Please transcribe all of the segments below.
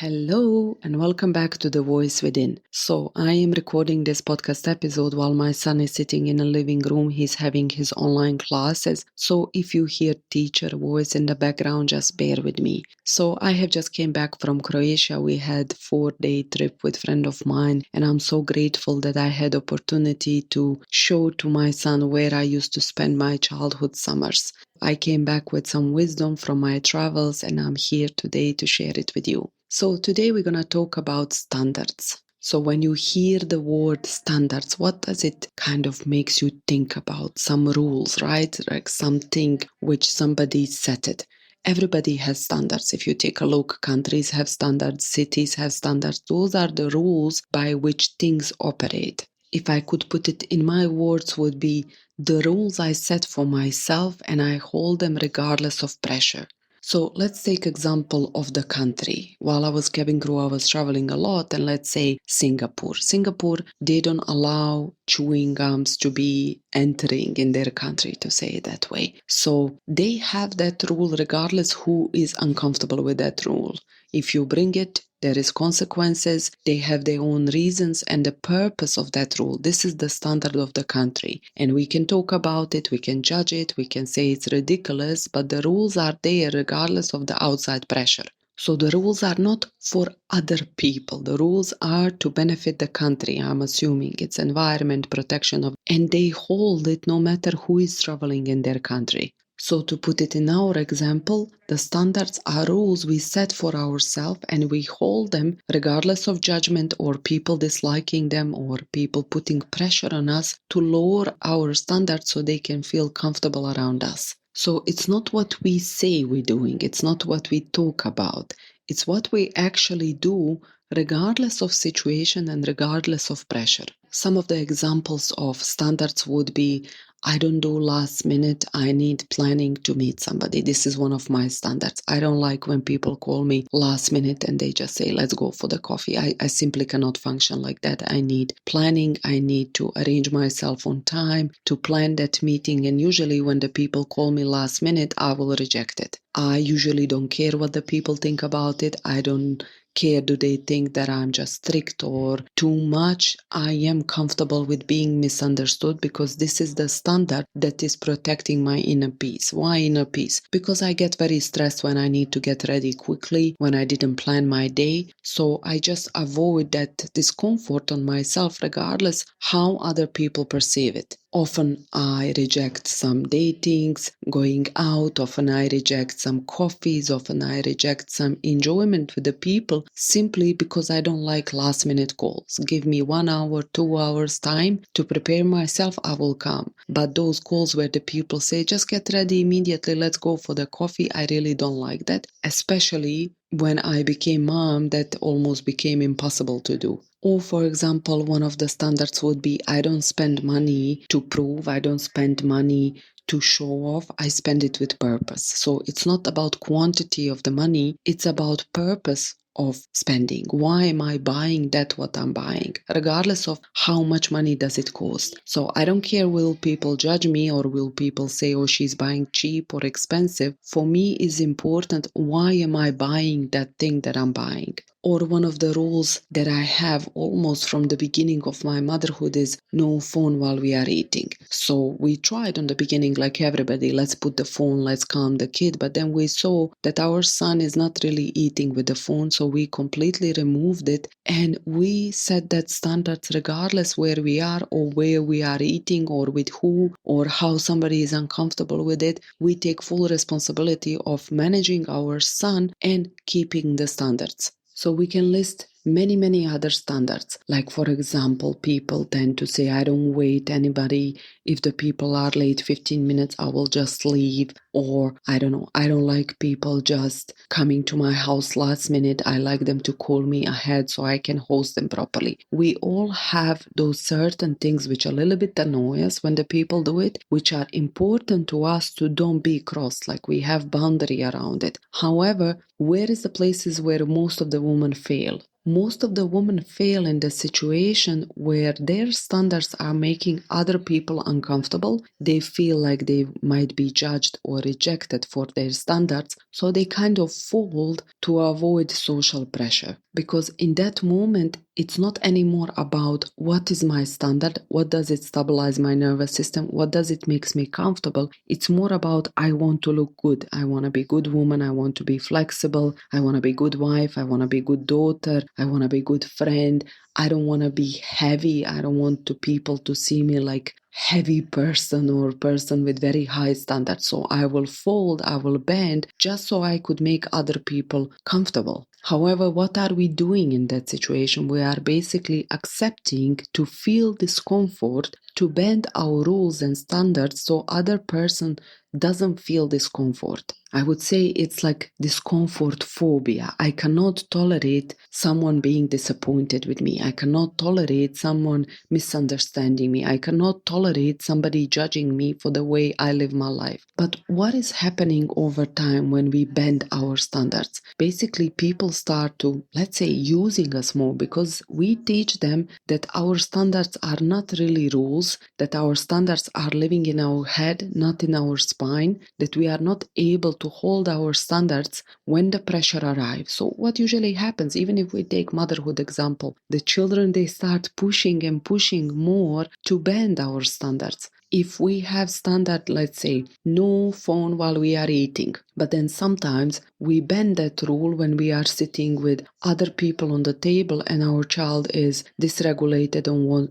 Hello and welcome back to The Voice Within. So I am recording this podcast episode while my son is sitting in a living room. He's having his online classes. So if you hear teacher voice in the background, just bear with me. So I have just came back from Croatia. We had 4-day trip with friend of mine and I'm so grateful that I had opportunity to show to my son where I used to spend my childhood summers. I came back with some wisdom from my travels and I'm here today to share it with you. So today we're going to talk about standards. So when you hear the word standards, what does it kind of makes you think about? Some rules, right? Like something which somebody set it. Everybody has standards. If you take a look, countries have standards, cities have standards. Those are the rules by which things operate. If I could put it in my words, would be the rules I set for myself and I hold them regardless of pressure. So let's take example of the country. While I was cabin crew, I was traveling a lot, and let's say Singapore. Singapore, they don't allow chewing gums to be entering in their country, to say it that way. So they have that rule regardless who is uncomfortable with that rule. If you bring it, there is consequences, they have their own reasons and the purpose of that rule. This is the standard of the country. And we can talk about it, we can judge it, we can say it's ridiculous, but the rules are there regardless of the outside pressure. So the rules are not for other people. The rules are to benefit the country. I'm assuming it's environment protection of, and they hold it no matter who is traveling in their country. So to put it in our example, the standards are rules we set for ourselves and we hold them regardless of judgment or people disliking them or people putting pressure on us to lower our standards so they can feel comfortable around us. So it's not what we say we're doing, it's not what we talk about, it's what we actually do regardless of situation and regardless of pressure. Some of the examples of standards would be I don't do last minute. I need planning to meet somebody. This is one of my standards. I don't like when people call me last minute and they just say, let's go for the coffee. I simply cannot function like that. I need planning. I need to arrange myself on time to plan that meeting. And usually when the people call me last minute, I will reject it. I usually don't care what the people think about it. I don't care, do they think that I'm just strict or too much? I am comfortable with being misunderstood because this is the standard that is protecting my inner peace. Why inner peace? Because I get very stressed when I need to get ready quickly, when I didn't plan my day. So I just avoid that discomfort on myself regardless how other people perceive it. Often I reject some datings, going out, often I reject some coffees, often I reject some enjoyment with the people simply because I don't like last minute calls. Give me 1 hour, 2 hours time to prepare myself, I will come. But those calls where the people say, just get ready immediately, let's go for the coffee, I really don't like that. Especially when I became mom, that almost became impossible to do. Or for example, one of the standards would be I don't spend money to prove, I don't spend money to show off, I spend it with purpose. So it's not about quantity of the money, it's about purpose of spending. Why am I buying that what I'm buying? Regardless of how much money does it cost. So I don't care will people judge me or will people say, oh, she's buying cheap or expensive. For me is important, why am I buying that thing that I'm buying? Or one of the rules that I have almost from the beginning of my motherhood is no phone while we are eating. So we tried on the beginning like everybody, let's put the phone, let's calm the kid. But then we saw that our son is not really eating with the phone. So we completely removed it and we set that standards regardless where we are or where we are eating or with who or how somebody is uncomfortable with it. We take full responsibility of managing our son and keeping the standards. So we can list many other standards. Like for example, people tend to say, I don't wait anybody. If the people are late 15 minutes, I will just leave. Or I don't know, I don't like people just coming to my house last minute. I like them to call me ahead so I can host them properly. We all have those certain things which a little bit annoy us when the people do it, which are important to us to don't be crossed, like we have boundary around it. However, where is the places where most of the women fail? most of the women fail in the situation where their standards are making other people uncomfortable. They feel like they might be judged or rejected for their standards, so they kind of fold to avoid social pressure. Because in that moment, it's not anymore about what is my standard, what does it stabilize my nervous system, what does it makes me comfortable. It's more about I want to look good, I want to be good woman, I want to be flexible, I want to be good wife, I want to be good daughter, I want to be good friend. I don't want to be heavy. I don't want to people to see me like heavy person or person with very high standards. So I will fold, I will bend just so I could make other people comfortable. However, what are we doing in that situation? We are basically accepting to feel discomfort, to bend our rules and standards so other person doesn't feel discomfort. I would say it's like discomfort phobia. I cannot tolerate someone being disappointed with me. I cannot tolerate someone misunderstanding me. I cannot tolerate somebody judging me for the way I live my life. But what is happening over time when we bend our standards? Basically, people start to, let's say, using us more because we teach them that our standards are not really rules, that our standards are living in our head, not in our spine, that we are not able to hold our standards when the pressure arrives. So what usually happens, even if we take motherhood example, the children, they start pushing and pushing more to bend our standards. If we have standard, let's say, no phone while we are eating, but then sometimes we bend that rule when we are sitting with other people on the table and our child is dysregulated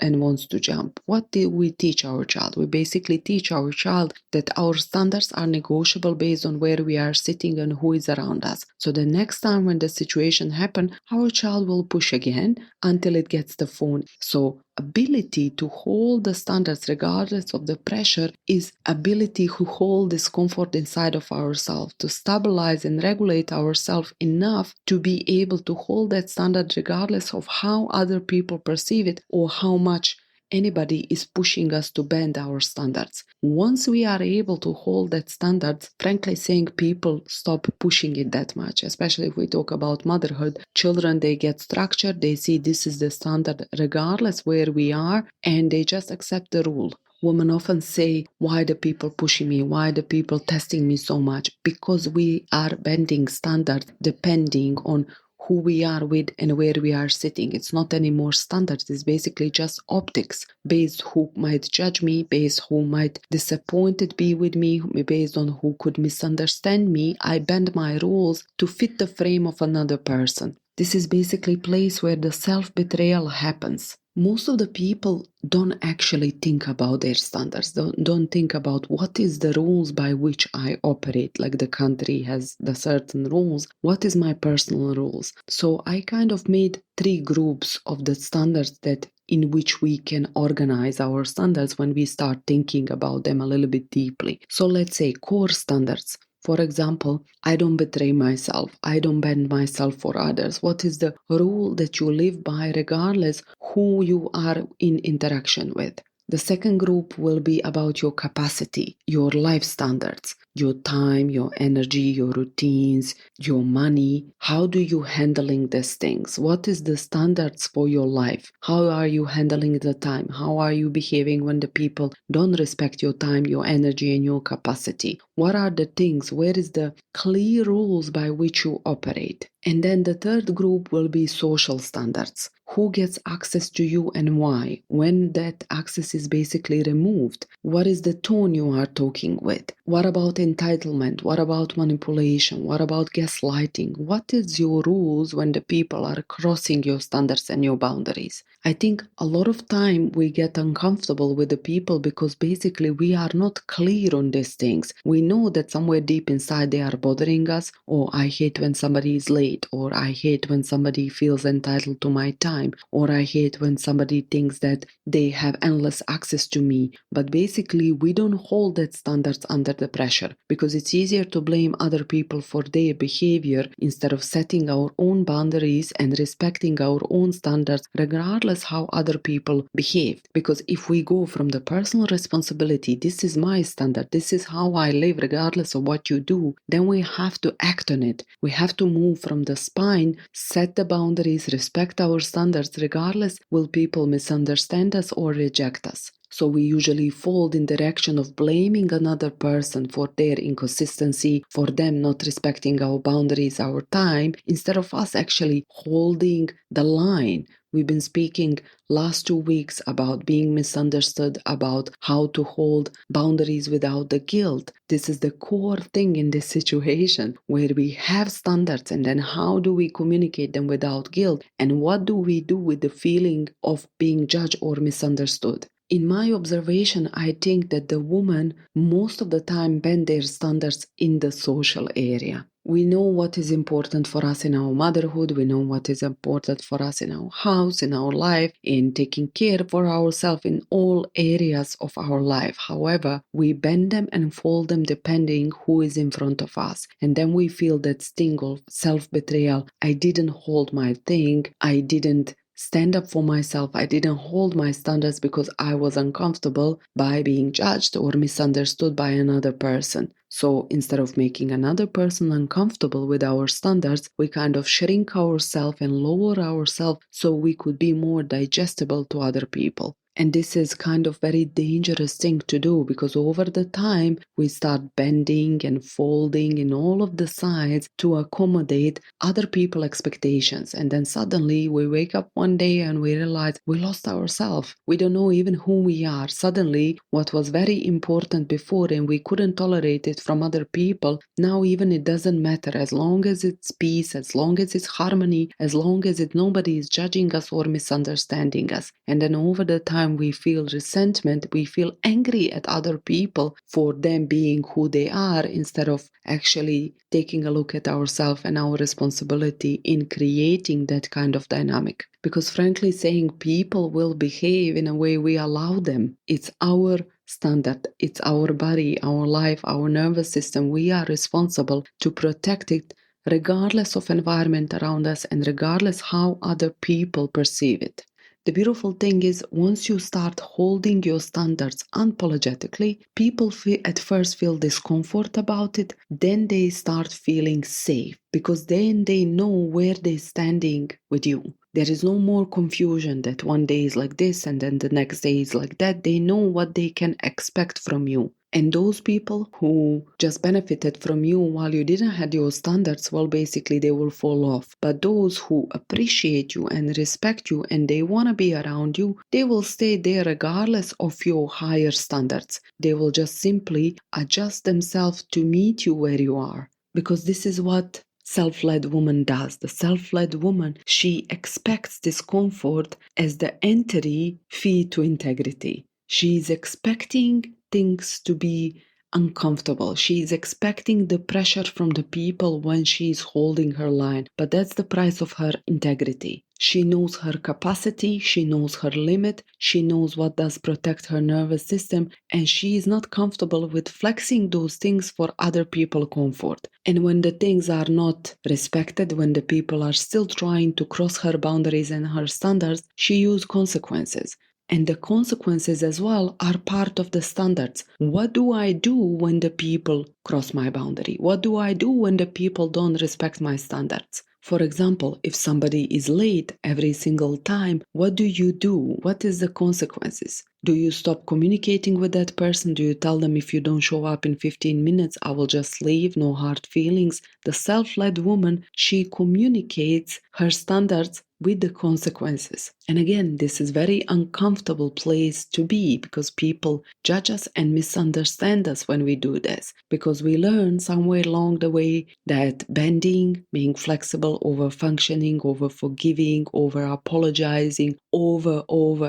and wants to jump. What do we teach our child? We basically teach our child that our standards are negotiable based on where we are sitting and who is around us. So the next time when the situation happens, our child will push again until it gets the phone. So ability to hold the standards regardless of the pressure is ability to hold discomfort inside of ourselves, to stabilize and regulate ourselves enough to be able to hold that standard regardless of how other people perceive it or how much anybody is pushing us to bend our standards. Once we are able to hold that standard, frankly saying, people stop pushing it that much, especially if we talk about motherhood. Children, they get structured, they see this is the standard regardless where we are, and they just accept the rule. Women often say, why the people pushing me? Why the people testing me so much? Because we are bending standards depending on who we are with and where we are sitting. It's not anymore standards. It's basically just optics, based who might judge me, based who might disappointed be with me, based on who could misunderstand me. I bend my rules to fit the frame of another person. This is basically a place where the self-betrayal happens. Most of the people don't actually think about their standards, don't think about what is the rules by which I operate, like the country has the certain rules, what is my personal rules. So I kind of made 3 groups of the standards that in which we can organize our standards when we start thinking about them a little bit deeply. So let's say core standards. For example, I don't betray myself. I don't bend myself for others. What is the rule that you live by regardless who you are in interaction with? The second group will be about your capacity, your life standards, your time, your energy, your routines, your money. How do you handling these things? What is the standards for your life? How are you handling the time? How are you behaving when the people don't respect your time, your energy, and your capacity? What are the things? Where is the clear rules by which you operate? And then the third group will be social standards. Who gets access to you and why? When that access is basically removed, what is the tone you are talking with? What about entitlement? What about manipulation? What about gaslighting? What is your rules when the people are crossing your standards and your boundaries? I think a lot of time we get uncomfortable with the people because basically we are not clear on these things. We know that somewhere deep inside they are bothering us, or I hate when somebody is late, or I hate when somebody feels entitled to my time, or I hate when somebody thinks that they have endless access to me. But basically we don't hold that standards under the pressure. behavior, because it's easier to blame other people for their behavior instead of setting our own boundaries and respecting our own standards regardless how other people behave. Because if we go from the personal responsibility, this is my standard, this is how I live regardless of what you do, then we have to act on it. We have to move from the spine, set the boundaries, respect our standards regardless will people misunderstand us or reject us. So we usually fall in the direction of blaming another person for their inconsistency, for them not respecting our boundaries, our time, instead of us actually holding the line. We've been speaking last 2 weeks about being misunderstood, about how to hold boundaries without the guilt. This is the core thing in this situation where we have standards, and then how do we communicate them without guilt? And what do we do with the feeling of being judged or misunderstood? In my observation, I think that the women most of the time bend their standards in the social area. We know what is important for us in our motherhood, we know what is important for us in our house, in our life, in taking care for ourselves in all areas of our life. However, we bend them and fold them depending who is in front of us. And then we feel that sting of self-betrayal. I didn't hold my thing, I didn't stand up for myself, I didn't hold my standards because I was uncomfortable by being judged or misunderstood by another person. So instead of making another person uncomfortable with our standards, we kind of shrink ourselves and lower ourselves so we could be more digestible to other people. And this is kind of very dangerous thing to do, because over the time we start bending and folding in all of the sides to accommodate other people's expectations. And then suddenly we wake up one day and we realize we lost ourselves. We don't know even who we are. Suddenly what was very important before and we couldn't tolerate it from other people, now even it doesn't matter, as long as it's peace, as long as it's harmony, as long as nobody is judging us or misunderstanding us. And then over the time we feel resentment, we feel angry at other people for them being who they are, instead of actually taking a look at ourselves and our responsibility in creating that kind of dynamic. Because frankly saying, people will behave in a way we allow them. It's our standard, it's our body, our life, our nervous system. We are responsible to protect it regardless of environment around us and regardless how other people perceive it. The beautiful thing is, once you start holding your standards unapologetically, people at first feel discomfort about it, then they start feeling safe, because then they know where they're standing with you. There is no more confusion that one day is like this and then the next day is like that. They know what they can expect from you. And those people who just benefited from you while you didn't have your standards, well, basically they will fall off. But those who appreciate you and respect you and they want to be around you, they will stay there regardless of your higher standards. They will just simply adjust themselves to meet you where you are. Because this is what self-led woman does. The self-led woman, she expects discomfort as the entry fee to integrity. She's expecting things to be uncomfortable. She's expecting the pressure from the people when she's holding her line, but that's the price of her integrity. She knows her capacity, she knows her limit, she knows what does protect her nervous system, and she is not comfortable with flexing those things for other people's comfort. And when the things are not respected, when the people are still trying to cross her boundaries and her standards, she uses consequences. And the consequences as well are part of the standards. What do I do when the people cross my boundary? What do I do when the people don't respect my standards? For example, if somebody is late every single time, what do you do? What is the consequences? Do you stop communicating with that person? Do you tell them, if you don't show up in 15 minutes, I will just leave, no hard feelings? The self-led woman, she communicates her standards with the consequences. And again, this is very uncomfortable place to be, because people judge us and misunderstand us when we do this, because we learn somewhere along the way that bending, being flexible, over functioning, over forgiving, over apologizing, over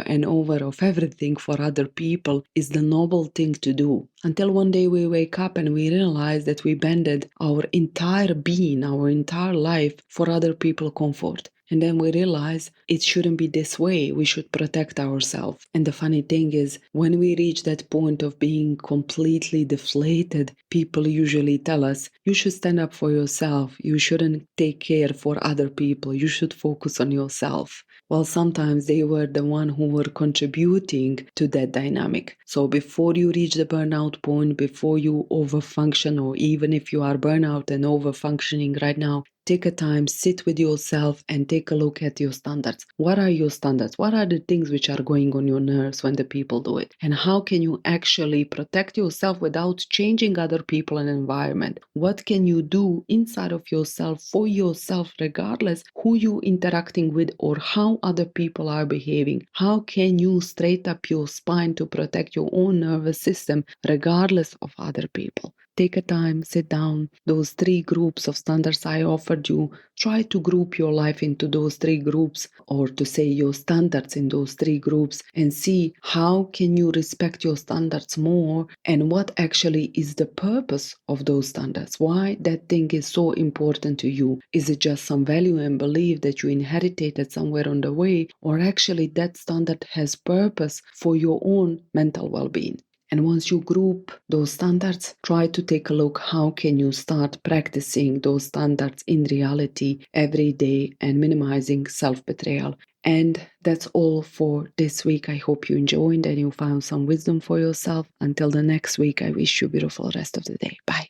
and over of everything for other people is the noble thing to do. Until one day we wake up and we realize that we bended our entire being, our entire life for other people's comfort. And then we realize it shouldn't be this way. We should protect ourselves. And the funny thing is, when we reach that point of being completely deflated, people usually tell us, you should stand up for yourself. You shouldn't take care for other people. You should focus on yourself. Well, sometimes they were the one who were contributing to that dynamic. So before you reach the burnout point, before you overfunction, or even if you are burnout and overfunctioning right now, take a time, sit with yourself and take a look at your standards. What are your standards? What are the things which are going on your nerves when the people do it? And how can you actually protect yourself without changing other people and environment? What can you do inside of yourself for yourself, regardless who you interacting with or how other people are behaving? How can you straight up your spine to protect your own nervous system regardless of other people? Take a time, sit down. Those 3 groups of standards I offered you, try to group your life into those 3 groups, or to say your standards in those 3 groups, and see how can you respect your standards more and what actually is the purpose of those standards. Why that thing is so important to you. Is it just some value and belief that you inherited somewhere on the way, or actually that standard has purpose for your own mental well-being? And once you group those standards, try to take a look how can you start practicing those standards in reality every day and minimizing self-betrayal. And that's all for this week. I hope you enjoyed and you found some wisdom for yourself. Until the next week, I wish you a beautiful rest of the day. Bye.